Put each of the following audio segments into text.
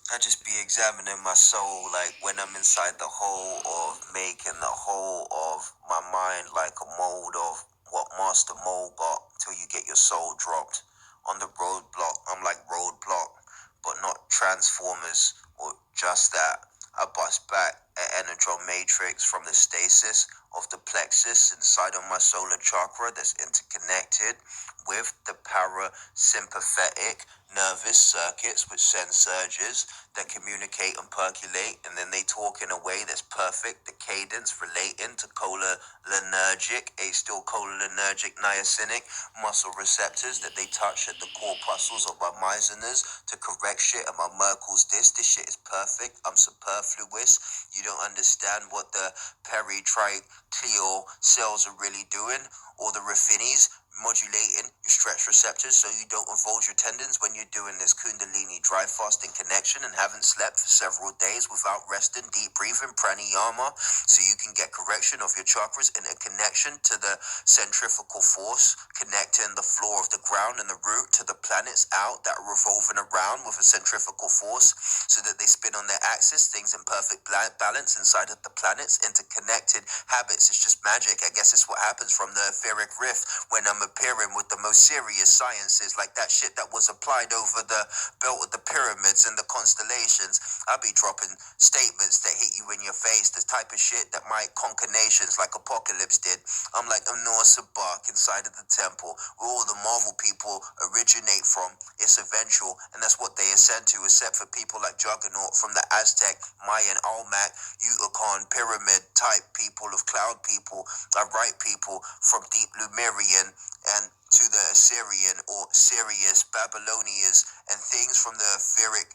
I just be examining my soul, like when I'm inside the hole of making the whole of my mind, like a mold of what Master Mold got, till you get your soul dropped on the roadblock. I'm like roadblock, but not Transformers or just that. I bust back an energon matrix from the stasis of the plexus inside of my solar chakra that's interconnected with the parasympathetic nervous circuits which send surges that communicate and percolate, and then they talk in a way that's perfect. The cadence relating to cholinergic, acetylcholinergic niacinic muscle receptors that they touch at the corpuscles of my mysinas to correct shit and my Merkel's this. This shit is perfect. I'm superfluous. You don't understand what the peritracheal cells are really doing, or the Raffinis modulating your stretch receptors so you don't involve your tendons when you're doing this kundalini dry fasting connection and haven't slept for several days without resting, deep breathing, pranayama, so you can get correction of your chakras and a connection to the centrifugal force connecting the floor of the ground and the root to the planets out that are revolving around with a centrifugal force so that they spin on their axis, things in perfect balance inside of the planets, interconnected habits. It's just magic. I guess it's what happens from the etheric rift when I'm appearing with the most serious sciences, like that shit that was applied over the belt of the pyramids and the constellations. I'll be dropping statements that hit you in your face, the type of shit that might conquer nations like Apocalypse did. I'm like a Noah Sabak inside of the temple, where all the Marvel people originate from. It's eventual, and that's what they ascend to, except for people like Juggernaut from the Aztec, Mayan, Olmec, Utacon, pyramid type people of cloud people, right people from deep Lemurian and to the Assyrian or Sirius, Babylonians, and things from the etheric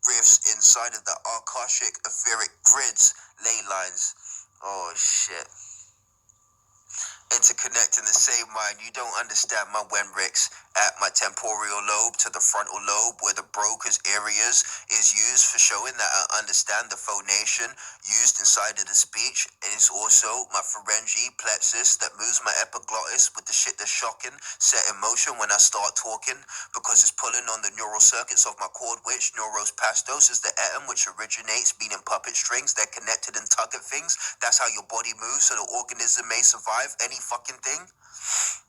rifts inside of the Akashic etheric grids, ley lines. Oh shit. Interconnecting the same mind. You don't understand my Wenrix at my temporal lobe to the frontal lobe, where the broca's areas is used for showing that I understand the phonation used inside of the speech. It is also my pharyngeal plexus that moves my epiglottis with the shit that's shocking, set in motion when I start talking, because it's pulling on the neural circuits of my cord, which neuros pastos is the atom which originates being puppet strings. They're connected and tug at things. That's how your body moves so the organism may survive any fucking thing.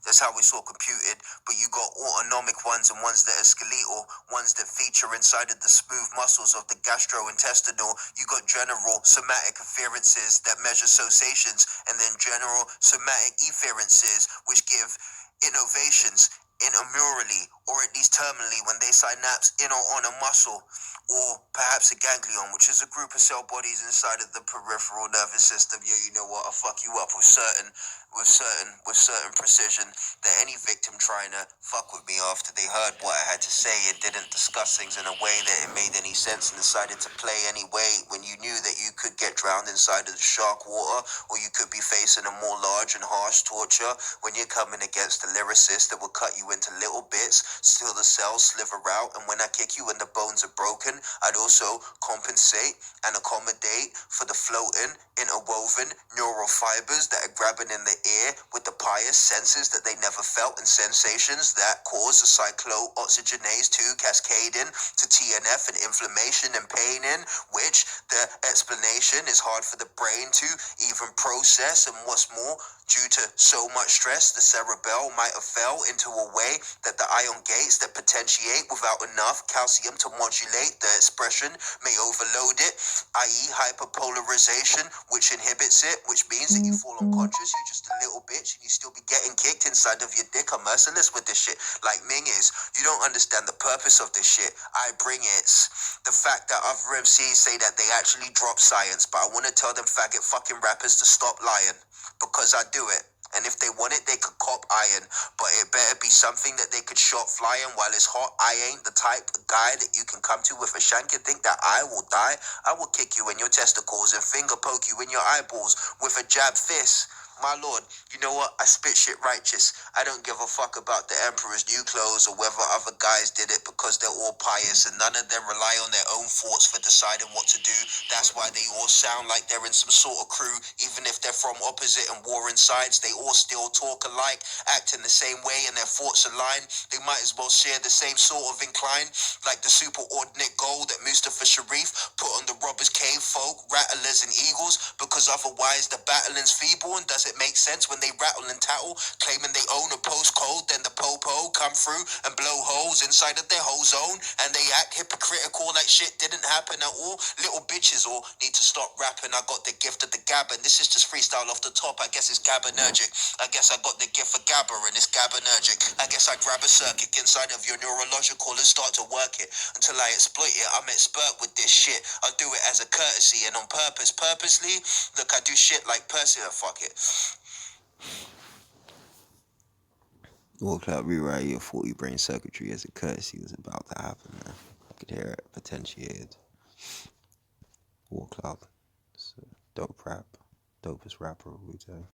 That's how it's all computed. But you got autonomic ones and ones that are skeletal, ones that feature inside of the smooth muscles of the gastrointestinal. You got general somatic afferences that measure sensations, and then general somatic efferences, which give innovations intramurally, or at least terminally, when they synapse in or on a muscle, or perhaps a ganglion, which is a group of cell bodies inside of the peripheral nervous system. Yeah, you know what? I'll fuck you up with certain precision, that any victim trying to fuck with me after they heard what I had to say and didn't discuss things in a way that it made any sense and decided to play anyway, when you knew that you could get drowned inside of the shark water, or you could be facing a more large and harsh torture when you're coming against a lyricist that will cut you into little bits, still the cells sliver out, and when I kick you and the bones are broken, I'd also compensate and accommodate for the floating, interwoven neural fibers that are grabbing in the ear with the pious senses that they never felt, and sensations that cause the cyclooxygenase 2 cascading to TNF and inflammation and pain, in which the explanation is hard for the brain to even process. And what's more, due to so much stress, the cerebellum might have fell into a way that the ion gates that potentiate without enough calcium to modulate the expression may overload it, i.e. hyperpolarization, which inhibits it, which means that you fall unconscious, you're just a little bitch, and you still be getting kicked inside of your dick. I'm merciless with this shit. Like Ming is, you don't understand the purpose of this shit. I bring it. The fact that other MCs say that they actually drop science, but I want to tell them faggot fucking rappers to stop lying, because I do it. And if they want it, they could cop iron. But it better be something that they could shot flying while it's hot. I ain't the type of guy that you can come to with a shank and think that I will die. I will kick you in your testicles and finger poke you in your eyeballs with a jab fist. My lord, you know what? I spit shit righteous. I don't give a fuck about the emperor's new clothes or whether other guys did it because they're all pious and none of them rely on their own thoughts for deciding what to do. That's why they all sound like they're in some sort of crew. Even if they're from opposite and warring sides, they all still talk alike, act in the same way and their thoughts align. They might as well share the same sort of incline, like the superordinate goal that Mustafa Sharif put on the robbers' cave folk, rattlers and eagles, because otherwise the battling's feeble. And does it make sense when they rattle and tattle, claiming they own a postcode, then the popo come through and blow holes inside of their whole zone, and they act hypocritical like shit didn't happen at all? Little bitches all need to stop rapping. I got the gift of the gabber. This is just freestyle off the top. I guess it's gabanergic. I guess I got the gift for gabber and it's gabanergic. I guess I grab a circuit inside of your neurological and start to work it until I exploit it. I'm expert with this shit. I do it as a courtesy and on purpose. Purposely, look, I do shit like Percy. Fuck it. Walk out, rewrite your faulty brain circuitry as a courtesy was about to happen, man. I could hear it potentiated. Walk out. Dope rap. Dopest rapper of Wu-Tang.